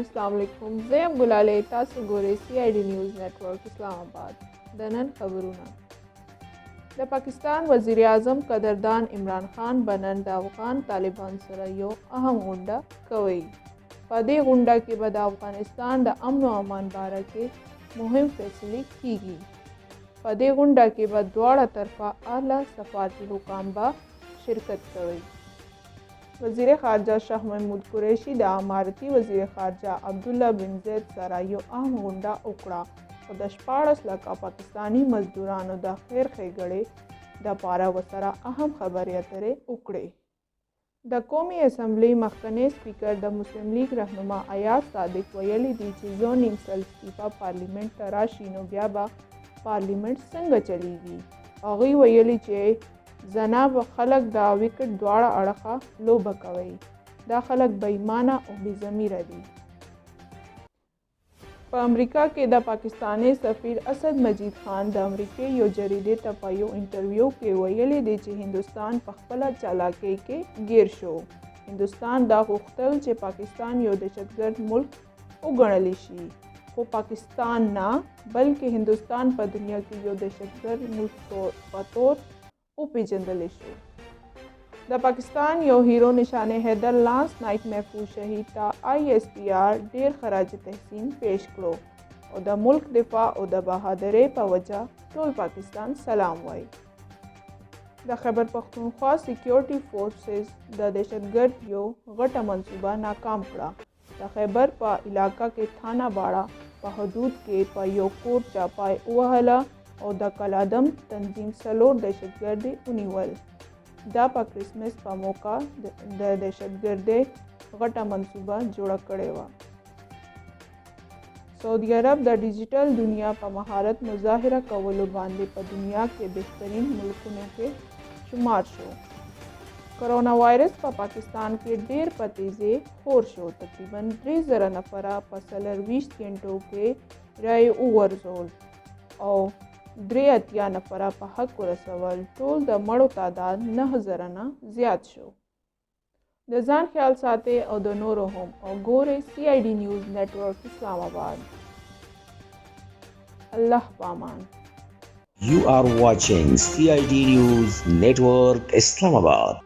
अस्सलाम वालेकुम ज़ेम गुलाले तासु गोरे CID न्यूज़ नेटवर्क इस्लामाबाद दनन खबरونه د पाकिस्तान वज़ीर आज़म قدردان عمران خان بنن د افغان طالبان سره یو اهم غونډه کوي. په دې غونډه کې به د افغانستان د امن او امان باره کې مهم فیصلې کیږي. په دې غونډه کې به دواړه طرفه اعلی سفارتي حکام به شرکت کوي. وزیر خارجه شاه محمود قریشي د امارتي وزیر خارجه عبدالله بن زید سره یو اهم غونډه وکړه او د 14 لکه پاکستانی مزدورانو د خیر ښېګړې دپاره ورسره اهم خبرې اترې وکړې. د قومي اسمبلۍ مخکنی سپیکر د مسلم لیگ رهنما ایاز صادق ویلي دي چې زه نیم سل استعفا پارلیمنت ته راشي نو بیا به پارلیمنت څنګه چلیږي. هغوی ویلي چې زنا به خلک د وکټ دواړه اړخه لوبه کوي. دا خلک بېایمانه او بې ضمیره دي. په امریکا کې د پاکستاني سفیر اسد مجید خان د امریکې یو جریدې ته په یو انټرویو کې ویلي دی چې هندوستان په خپله چالاکۍ کې ګیر شو. هندوستان دا غوښتل چې پاکستان یو دهشتګرد ملک وګڼلی شي، خو پاکستان نه بلکې هندوستان په دنیا کې یو دهشتګرد ملک په تور وپېژندلی شو. د پاکستان یو هیرو نشان حیدر لانس نایټ محفوظ شهید ته ISPR ډیر خراج تحسین پیش کړو او د ملک دفاع او د بهادرۍ په وجه ټول پاکستان سلام وایي. د خیبر پختونخوا سیکیورټي فورسز د دهشتګرد یو غټه منصوبه ناکام کړه. د خیبر په علاقه کې تھانه باړه په حدود کې په یو کور چاپای ووهله او د کلادم تنظیم 4 دهشتګرد ونیول. دا په کرسمس په موقع د دهشتګردۍ غټه منصوبه جوړه کړې وه. سعودي عرب د ډیجیټل دنیا په مهارت مظاهره کولو باندې په دنیا کې بهترین ملکونو کې شمار شو. کرونا وایرس په پاکستان کې ډیر په تیزۍ خور شو. تقریبا 3000 نفره په 24 غنټو کې رای وغورځول او 83 نفره په حق ورسول. ټول د مړو تعداد 9000 نه زیات شو. د ځان خیال ساتئ او د نورو هم او ګورئ CID نیوز نیټورک اسلام آباد. الله پامان. You are watching CID News Network Islamabad.